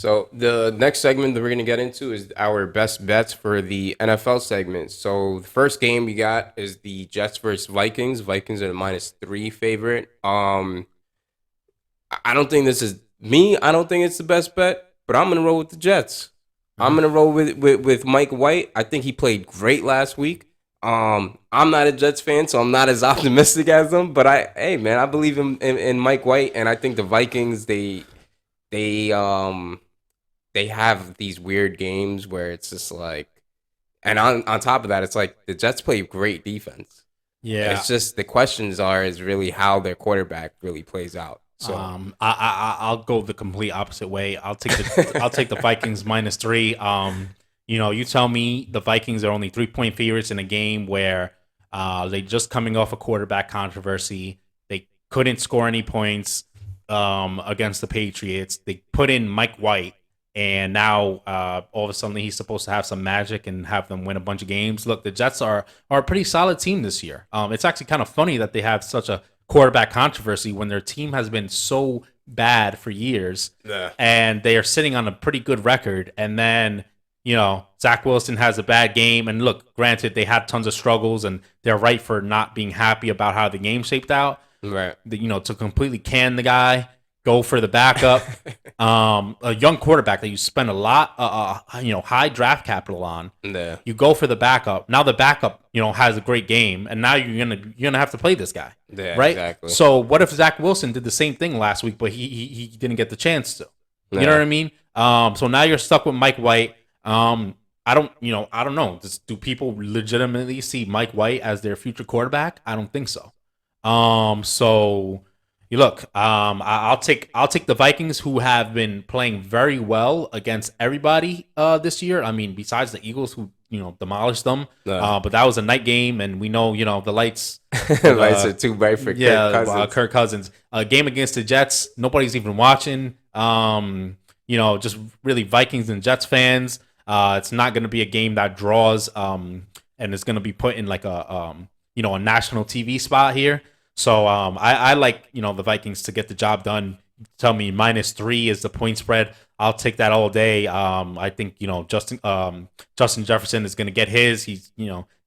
So the next segment that we're gonna get into is our best bets for the NFL segment. So the first game we got is the Jets versus Vikings. Vikings are the -3 favorite. I don't think this is me. I don't think it's the best bet, but I'm gonna roll with the Jets. I'm gonna roll with Mike White. I think he played great last week. I'm not a Jets fan, so I'm not as optimistic as them. But hey man, I believe in Mike White, and I think the Vikings they they have these weird games where it's just like, and on top of that, it's like the Jets play great defense. And Yeah. it's just the questions is really how their quarterback really plays out. So I'll go the complete opposite way. I'll take the Vikings -3. You tell me the Vikings are only 3-point favorites in a game where they just coming off a quarterback controversy. They couldn't score any points against the Patriots. They put in Mike White, and now all of a sudden he's supposed to have some magic and have them win a bunch of games. Look, the Jets are a pretty solid team this year. It's actually kind of funny that they have such a quarterback controversy when their team has been so bad for years, yeah, and they are sitting on a pretty good record. And then, Zach Wilson has a bad game. And look, granted, they had tons of struggles, and they're right for not being happy about how the game shaped out. right. To completely can the guy, go for the backup, a young quarterback that you spend a lot, high draft capital on. Yeah, You go for the backup. Now the backup, has a great game, and now you're gonna have to play this guy, yeah, right? exactly. So what if Zach Wilson did the same thing last week, but he didn't get the chance to? You know Yeah. what I mean? So now you're stuck with Mike White. I don't know. Do people legitimately see Mike White as their future quarterback? I don't think so. So you look. I'll take the Vikings, who have been playing very well against everybody this year. I mean, besides the Eagles, who demolished them. Yeah. But that was a night game, and we know the lights. Lights are too bright for Kirk Cousins. Kirk Cousins. A game against the Jets, nobody's even watching. Just really Vikings and Jets fans. It's not going to be a game that draws, and it's going to be put in like a national TV spot here. So I like the Vikings to get the job done. Tell me -3 is the point spread. I'll take that all day. I think Justin Jefferson is going to get his. He's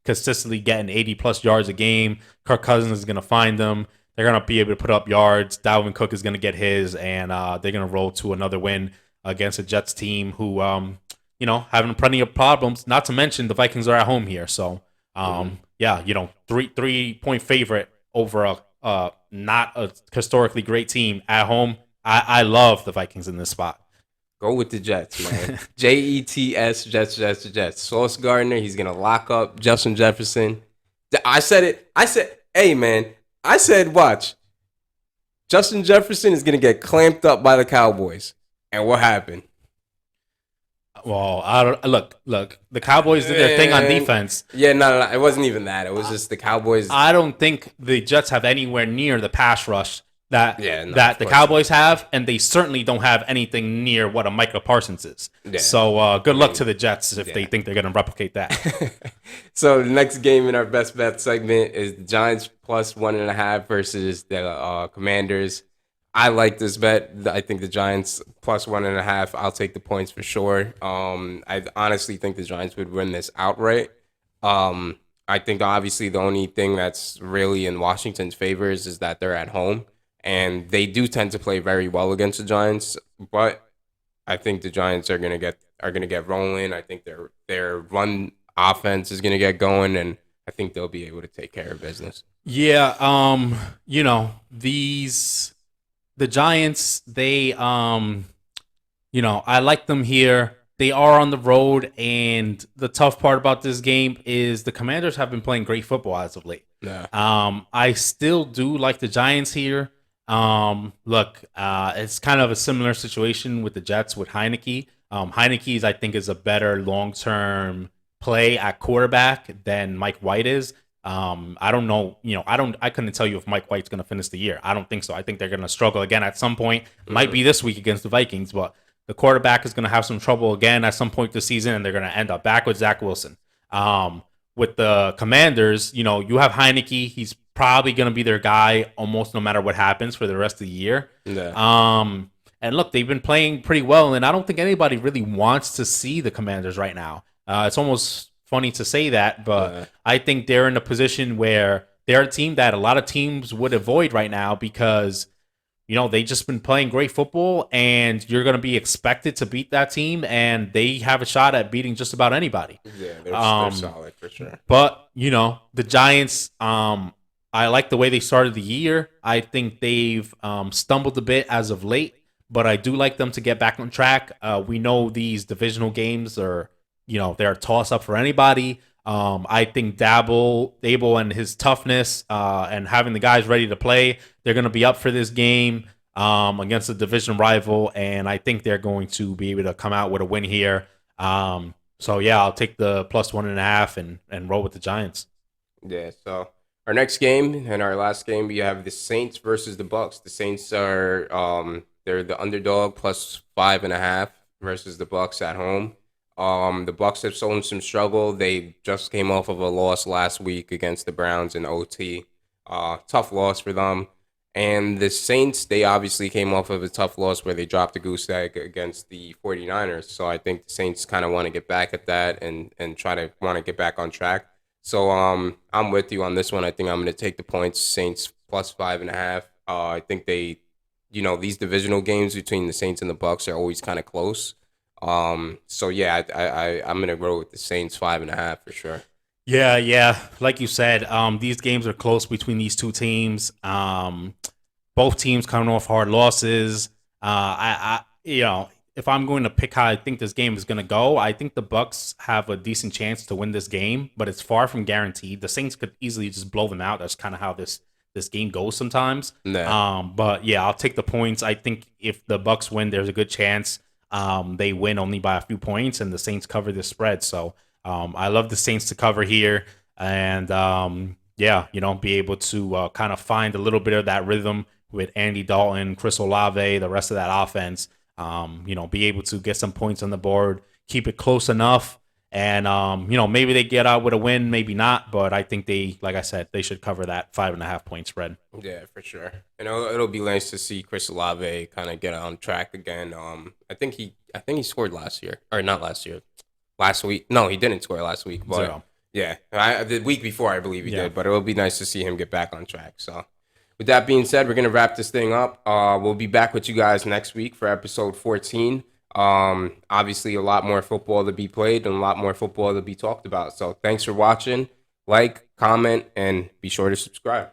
consistently getting 80+ yards a game. Kirk Cousins is going to find them. They're going to be able to put up yards. Dalvin Cook is going to get his, and they're going to roll to another win against a Jets team who having plenty of problems. Not to mention the Vikings are at home here, so yeah, 3-point favorite over a not a historically great team at home. I love the Vikings in this spot. Go with the Jets, man. Jets, Jets. Sauce Gardner, he's gonna lock up Justin Jefferson. I said it. I said, hey man, I said, watch. Justin Jefferson is gonna get clamped up by the Cowboys. And what happened? Well, I don't look. The Cowboys did their thing on defense. Yeah, no, it wasn't even that. It was just the Cowboys. I don't think the Jets have anywhere near the pass rush that the course. Cowboys have, and they certainly don't have anything near what a Micah Parsons is. Yeah. So good luck to the Jets if they think they're going to replicate that. So the next game in our best bet segment is the Giants +1.5 versus the Commanders. I like this bet. I think the Giants +1.5. I'll take the points for sure. I honestly think the Giants would win this outright. I think obviously the only thing that's really in Washington's favor is that they're at home, and they do tend to play very well against the Giants. But I think the Giants are gonna get rolling. I think their run offense is gonna get going, and I think they'll be able to take care of business. Yeah, the Giants, they I like them here. They are on the road, and the tough part about this game is the Commanders have been playing great football as of late. Yeah. I still do like the Giants here. It's kind of a similar situation with the Jets with Heineke. Heineke's, I think, is a better long-term play at quarterback than Mike White is. I don't know. I couldn't tell you if Mike White's going to finish the year. I don't think so. I think they're going to struggle again at some point. Might be this week against the Vikings, but the quarterback is going to have some trouble again at some point this season, and they're going to end up back with Zach Wilson. With the Commanders, you have Heineke. He's probably going to be their guy almost no matter what happens for the rest of the year. Yeah. And look, they've been playing pretty well, and I don't think anybody really wants to see the Commanders right now. It's almost funny to say that, but Yeah. I think they're in a position where they're a team that a lot of teams would avoid right now because they just been playing great football, and you're going to be expected to beat that team, and they have a shot at beating just about anybody. Yeah, they're Um, solid for sure. but the Giants, I like the way they started the year. I think they've stumbled a bit as of late, but I do like them to get back on track. We know these divisional games are, they're a toss up for anybody. I think Dable and his toughness and having the guys ready to play, they're going to be up for this game against a division rival, and I think they're going to be able to come out with a win here. So yeah, I'll take the +1.5 and roll with the Giants. Yeah. So our next game and our last game, we have the Saints versus the Bucks. The Saints are they're the underdog +5.5 versus the Bucks at home. The Bucks have shown some struggle. They just came off of a loss last week against the Browns in OT. Tough loss for them. And the Saints, they obviously came off of a tough loss where they dropped a goose egg against the 49ers. So I think the Saints kind of want to get back at that and try to want to get back on track. So I'm with you on this one. I think I'm going to take the points. Saints +5.5. I think these divisional games between the Saints and the Bucks are always kind of close. So yeah, I'm gonna go with the Saints 5.5 for sure. Yeah, yeah. Like you said, these games are close between these two teams. Both teams coming off hard losses. If I'm going to pick how I think this game is going to go, I think the Bucks have a decent chance to win this game, but it's far from guaranteed. The Saints could easily just blow them out. That's kind of how this game goes sometimes. Nah. But yeah, I'll take the points. I think if the Bucks win, there's a good chance they win only by a few points, and the Saints cover the spread. So I love the Saints to cover here, and be able to kind of find a little bit of that rhythm with Andy Dalton, Chris Olave, the rest of that offense. Be able to get some points on the board, keep it close enough, and maybe they get out with a win, maybe not. But I think like I said, they should cover that 5.5 point spread. Yeah, for sure. And it'll be nice to see Chris Olave kind of get on track again. I think he scored last year, or not last year, last week. No, he didn't score last week, but 0. yeah, the week before I believe he Yeah. did. But it'll be nice to see him get back on track. So, with that being said, we're gonna wrap this thing up. We'll be back with you guys next week for episode 14. Obviously, a lot more football to be played and a lot more football to be talked about. So, thanks for watching. Like, comment, and be sure to subscribe.